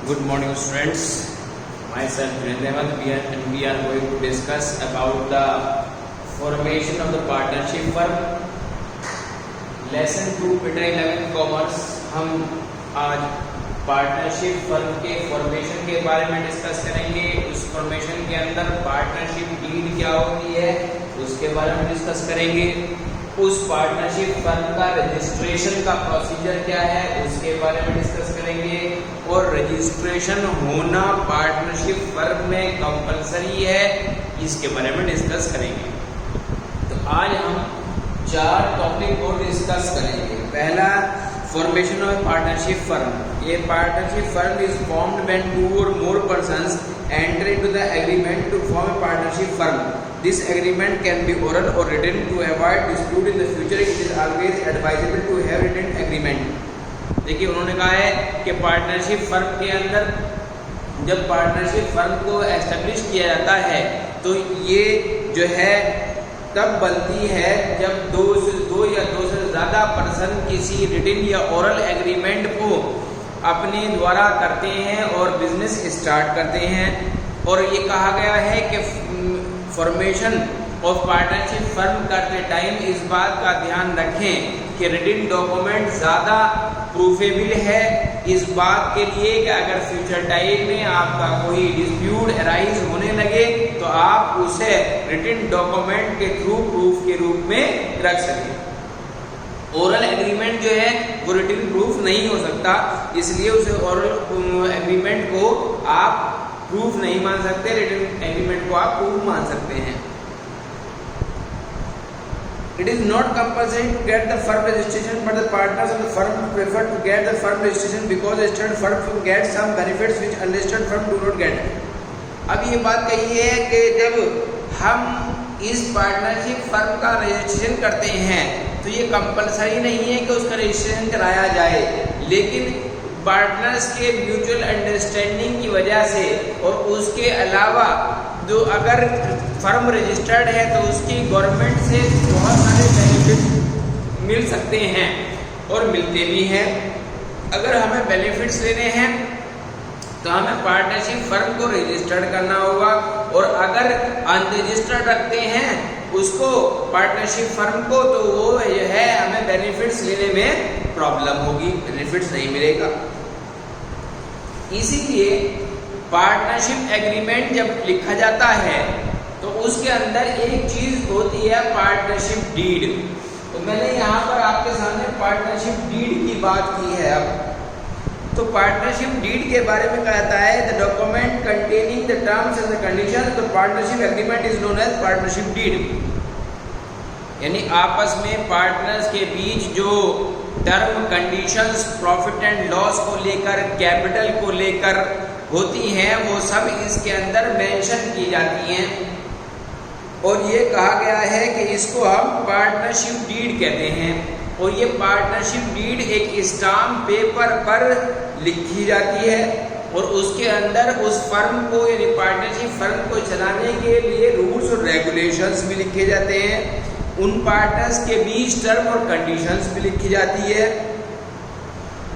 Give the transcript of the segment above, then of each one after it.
Good morning, students. Myself Virendra Ahmed, and we are going to discuss about the formation of the partnership firm. Lesson 2 beta 11 commerce हम आज partnership firm के formation के बारे में discuss करेंगे। उस formation के अंदर पार्टनरशिप डीड क्या होती है उसके बारे में डिस्कस करेंगे। उस पार्टनरशिप फर्म का रजिस्ट्रेशन का प्रोसीजर क्या है उसके बारे में डिस्कस करेंगे और रजिस्ट्रेशन होना पार्टनरशिप फर्म में कंपलसरी है इसके बारे में डिस्कस करेंगे। तो आज हम 4 टॉपिक को डिस्कस करेंगे। पहला, फॉर्मेशन ऑफ पार्टनरशिप फर्म। ये partnership firm is formed when 2 or more persons enter into the agreement to form a partnership firm. This agreement can be oral or written. To avoid dispute in the future, it is always advisable to have written agreement. देखिए उन्होंने कहा है कि partnership firm के अंदर जब partnership firm को establish किया जाता है तो ये जो है तब बनती है जब दो या दो से ज़्यादा पर्सन किसी रिटन या ओरल एग्रीमेंट को अपने द्वारा करते हैं और बिजनेस स्टार्ट करते हैं। और ये कहा गया है कि फॉर्मेशन ऑफ पार्टनरशिप फर्म करते टाइम इस बात का ध्यान रखें कि रिटन डॉक्यूमेंट ज़्यादा प्रूफेबल है इस बात के लिए कि अगर फ्यूचर टाइम में आपका कोई डिस्प्यूट अराइज होने लगे तो आप उसे रिटन डॉक्यूमेंट के थ्रू प्रूफ के रूप में रख सकें। ओरल एग्रीमेंट जो है वो रिटन प्रूफ नहीं हो सकता, इसलिए उसे ओरल एग्रीमेंट को आप प्रूफ नहीं मान सकते, रिटन एग्रीमेंट को आप प्रूफ मान सकते हैं। It is not compulsory to get the firm registration, but the partners of the firm prefer to get the firm registration because a registered firm gets some benefits which unregistered firm do not get. अब ये बात कही है कि जब हम इस partnership firm का रजिस्ट्रेशन करते हैं तो ये कंपलसरी नहीं है कि उसका रजिस्ट्रेशन कराया जाए, लेकिन पार्टनर्स के म्यूचुअल अंडरस्टैंडिंग की वजह से और उसके अलावा जो अगर फर्म रजिस्टर्ड है तो उसकी गवर्नमेंट से बहुत सारे बेनिफिट मिल सकते हैं और मिलते भी हैं। अगर हमें बेनिफिट्स लेने हैं तो हमें पार्टनरशिप फर्म को रजिस्टर्ड करना होगा, और अगर अनरजिस्टर्ड रखते हैं उसको पार्टनरशिप फर्म को तो वो जो है हमें बेनिफिट्स लेने में प्रॉब्लम होगी, बेनिफिट्स नहीं मिलेगा। इसीलिए पार्टनरशिप एग्रीमेंट जब लिखा जाता है तो उसके अंदर एक चीज होती है पार्टनरशिप डीड। तो मैंने यहाँ पर आपके सामने पार्टनरशिप डीड की बात की है। अब तो पार्टनरशिप डीड के बारे में कहा जाता है the document containing the terms and the conditions. The partnership agreement is known as partnership deed, यानी आपस में पार्टनर्स के बीच जो term conditions profit and loss को लेकर कैपिटल को लेकर होती हैं वो सब इसके अंदर मेंशन की जाती हैं। और ये कहा गया है कि इसको हम पार्टनरशिप डीड कहते हैं। और ये पार्टनरशिप डीड एक स्टाम्प पेपर पर लिखी जाती है और उसके अंदर उस फर्म को यानी पार्टनरशिप फर्म को चलाने के लिए रूल्स और रेगुलेशंस भी लिखे जाते हैं। उन पार्टनर्स के बीच टर्म और कंडीशंस भी लिखी जाती है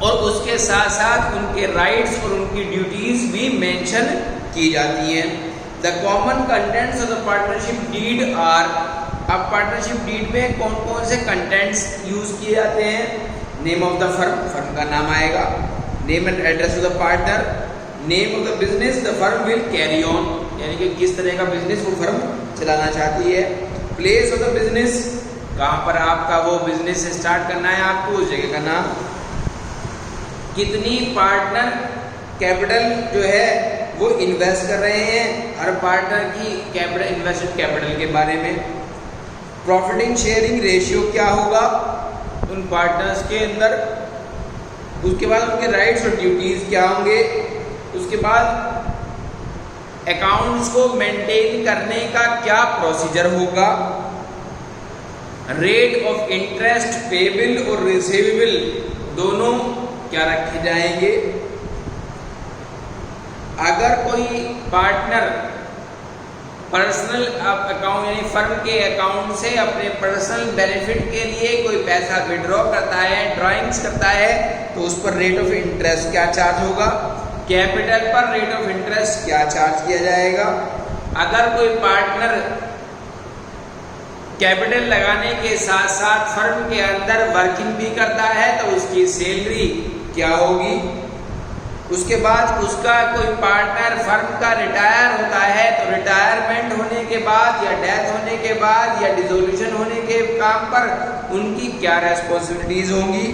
और उसके साथ साथ उनके राइट्स और उनकी ड्यूटीज भी मेंशन की जाती हैं। The common contents of the partnership deed are. अब पार्टनरशिप डीड में कौन कौन से कंटेंट्स यूज किए जाते हैं? Name of the firm, firm का नाम आएगा, name and address of the partner, name of the business the firm will carry on, यानी कि किस तरह का बिजनेस वो फर्म चलाना चाहती है, प्लेस ऑफ द बिजनेस, कहाँ पर आपका वो बिजनेस स्टार्ट करना है आपको उस जगह का नाम, कितनी पार्टनर कैपिटल जो है वो इन्वेस्ट कर रहे हैं, हर पार्टनर की कैपिटल इन्वेस्टेड कैपिटल के बारे में, प्रॉफिटिंग शेयरिंग रेशियो क्या होगा उन पार्टनर्स के अंदर, उसके बाद उनके राइट्स और ड्यूटीज क्या होंगे, उसके बाद अकाउंट्स को मेंटेन करने का क्या प्रोसीजर होगा, रेट ऑफ इंटरेस्ट पेबल और रिसीवेबल दोनों क्या रखे जाएंगे, अगर कोई पार्टनर पर्सनल अकाउंट यानी फर्म के अकाउंट से अपने पर्सनल बेनिफिट के लिए कोई पैसा विड्रॉ करता है, ड्राइंग्स करता है, तो उस पर रेट ऑफ इंटरेस्ट क्या चार्ज होगा, कैपिटल पर रेट ऑफ इंटरेस्ट क्या चार्ज किया जाएगा। अगर कोई पार्टनर कैपिटल लगाने के साथ साथ फर्म के अंदर वर्किंग भी करता है तो उसकी सैलरी क्या होगी। उसके बाद उसका कोई पार्टनर फर्म का रिटायर होता है तो रिटायरमेंट होने के बाद या डेथ होने के बाद या डिसोल्यूशन होने के काम पर उनकी क्या रेस्पॉन्सिबिलिटीज होंगी।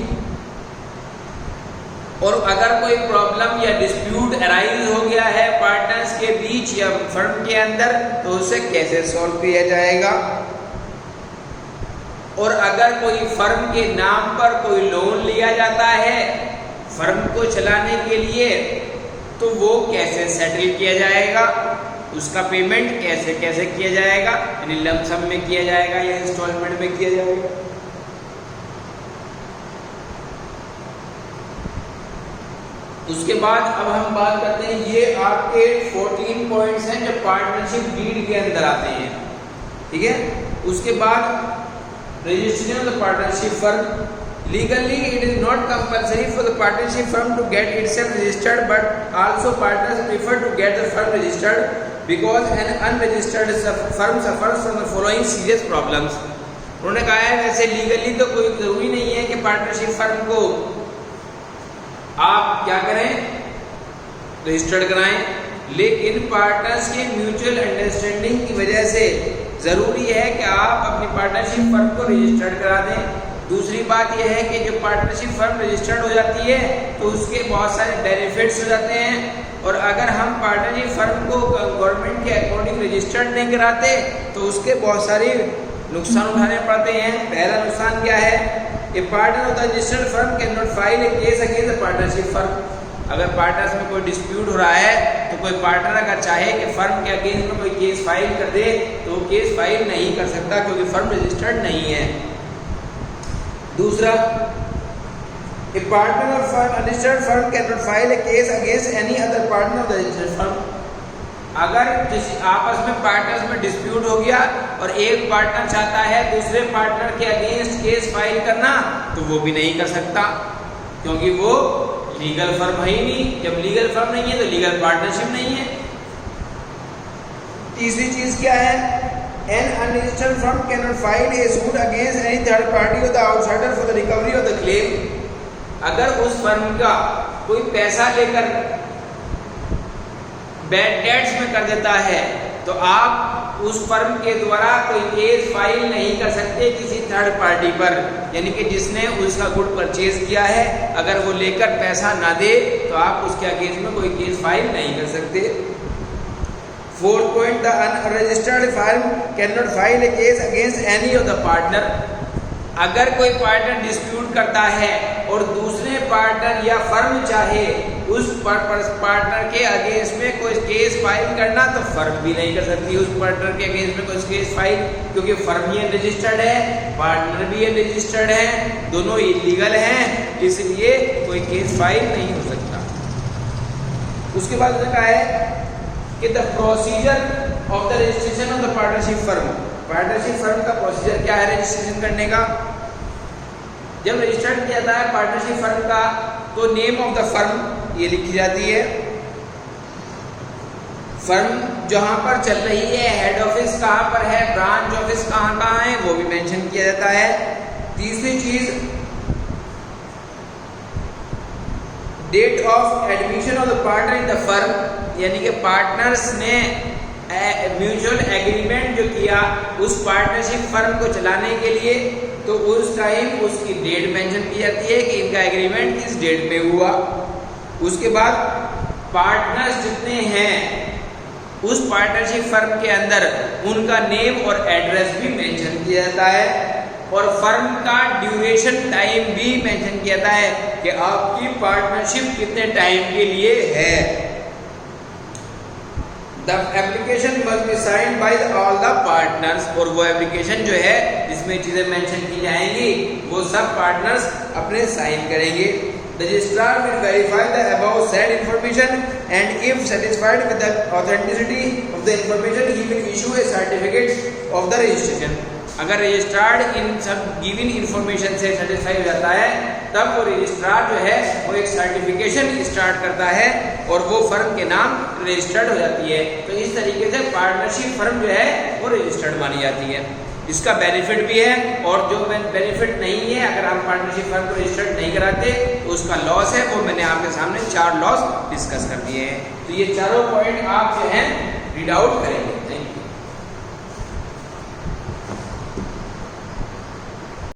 और अगर कोई प्रॉब्लम या डिस्प्यूट अराइज हो गया है पार्टनर्स के बीच या फर्म के अंदर तो उसे कैसे सॉल्व किया जाएगा। और अगर कोई फर्म के नाम पर कोई लोन लिया जाता है फर्म को चलाने के लिए तो वो कैसे सेटल किया जाएगा, उसका पेमेंट कैसे कैसे किया जाएगा, यानी लमसम में किया जाएगा या इंस्टॉलमेंट में किया जाएगा। उसके बाद अब हम बात करते हैं, ये आपके 14 पॉइंट्स हैं जो पार्टनरशिप डीड के अंदर आते हैं, ठीक है। उसके बाद registration of the partnership firm. Legally it is not compulsory for the partnership firm to get itself registered but also partners prefer to get the firm registered because an unregistered firm suffers from the following serious problems. उन्होंने कहा है वैसे legally तो कोई जरूरी नहीं है कि पार्टनरशिप फर्म को आप क्या करें, रजिस्टर्ड कराएं, लेकिन पार्टनर्स के म्यूचुअल अंडरस्टैंडिंग की वजह से जरूरी है कि आप अपनी पार्टनरशिप फर्म को रजिस्टर्ड करा दें। दूसरी बात यह है कि जब पार्टनरशिप फर्म रजिस्टर्ड हो जाती है तो उसके बहुत सारे बेनिफिट्स हो जाते हैं, और अगर हम पार्टनरशिप फर्म को गवर्नमेंट के अकॉर्डिंग रजिस्टर्ड नहीं कराते तो उसके बहुत सारे नुकसान उठाने पड़ते हैं। पहला नुकसान क्या है कि partner of the registered firm can not file A case against the partnership firm. अगर पार्टनर्स में कोई डिस्प्यूट हो रहा है तो कोई पार्टनर अगर चाहे कि फर्म के अगेंस्ट में कोई केस फाइल कर दे तो वो केस फाइल नहीं कर सकता क्योंकि फर्म रजिस्टर्ड नहीं है। दूसरा, a partner of a registered firm cannot file a case against any other partner of the registered firm। अगर किसी आपस में पार्टनर्स में डिस्प्यूट हो गया और एक पार्टनर चाहता है दूसरे पार्टनर के अगेंस्ट केस फाइल करना तो वो भी नहीं कर सकता क्योंकि वो लीगल फर्म है ही नहीं। जब लीगल फर्म नहीं है तो लीगल पार्टनरशिप नहीं है। तीसरी चीज क्या है, an unregistered firm cannot file a suit against any third party or the outsider for the recovery of the claim। अगर उस फर्म का कोई पैसा लेकर बैड डेट्स में कर देता है तो आप उस फर्म के द्वारा कोई केस फाइल नहीं कर सकते किसी थर्ड पार्टी पर, यानी कि जिसने उसका गुड परचेज किया है अगर वो लेकर पैसा ना दे तो आप उसके अगेंस्ट में कोई केस फाइल नहीं कर सकते। Fourth point, the unregistered firm can not file A case against any of the partner. अगर कोई पार्टनर डिस्प्यूट करता है और दूसरे पार्टनर या फर्म चाहे उस पार्टनर के अगेंस्ट में कोई केस फाइल करना तो फर्म भी नहीं कर सकती उस पार्टनर के अगेंस्ट में कोई केस फाइल, क्योंकि फर्म ही रजिस्टर्ड है, पार्टनर भी रजिस्टर्ड है, दोनों इलीगल हैं, इसलिए कोई केस फाइल नहीं हो सकता। उसके बाद उसने कहा है कि the procedure of the registration of the partnership firm. Partnership firm का प्रोसीजर क्या है रजिस्ट्रेशन करने का। जब रजिस्टर्ड किया जाता है पार्टनरशिप फर्म का तो नेम ऑफ द फर्म ये लिखी जाती है, फर्म जहां पर चल रही है, हेड ऑफिस कहां पर है, ब्रांच ऑफिस कहां है वो भी मेंशन किया जाता है। तीसरी चीज, date of admission of the partner in the firm, यानी कि पार्टनर्स ने म्यूचुअल एग्रीमेंट जो किया उस पार्टनरशिप फर्म को चलाने के लिए तो उस टाइम उसकी डेट मेंशन की जाती है कि इनका एग्रीमेंट किस डेट पे हुआ। उसके बाद पार्टनर्स जितने हैं उस पार्टनरशिप फर्म के अंदर उनका नेम और एड्रेस भी मेंशन किया जाता है और फर्म का ड्यूरेशन टाइम भी मेंशन किया जाता है कि आपकी पार्टनरशिप कितने टाइम के लिए है। The application must be signed by all the partners, और वो एप्लीकेशन जो है जिसमें चीजें मेंशन की जाएंगी वो सब पार्टनर्स अपने साइन करेंगे। The registrar will verify the above said information and if satisfied with the authenticity of the information he will issue a certificate of the registration। अगर रजिस्ट्रार्ड इन सब गिवन इंफॉर्मेशन से satisfy हो जाता है तब वो रजिस्ट्रार जो है वो एक सर्टिफिकेशन स्टार्ट करता है और वो फर्म के नाम रजिस्टर्ड हो जाती है। तो इस तरीके से पार्टनरशिप फर्म जो है वो रजिस्टर्ड मानी जाती है। इसका बेनिफिट भी है और जो बेनिफिट नहीं है, अगर हम पार्टनरशिप फर्म को रजिस्टर्ड नहीं कराते तो उसका लॉस है, वो मैंने आपके सामने 4 लॉस डिस्कस कर दिए हैं। तो ये चारों पॉइंट आप जो है रीड आउट करेंगे।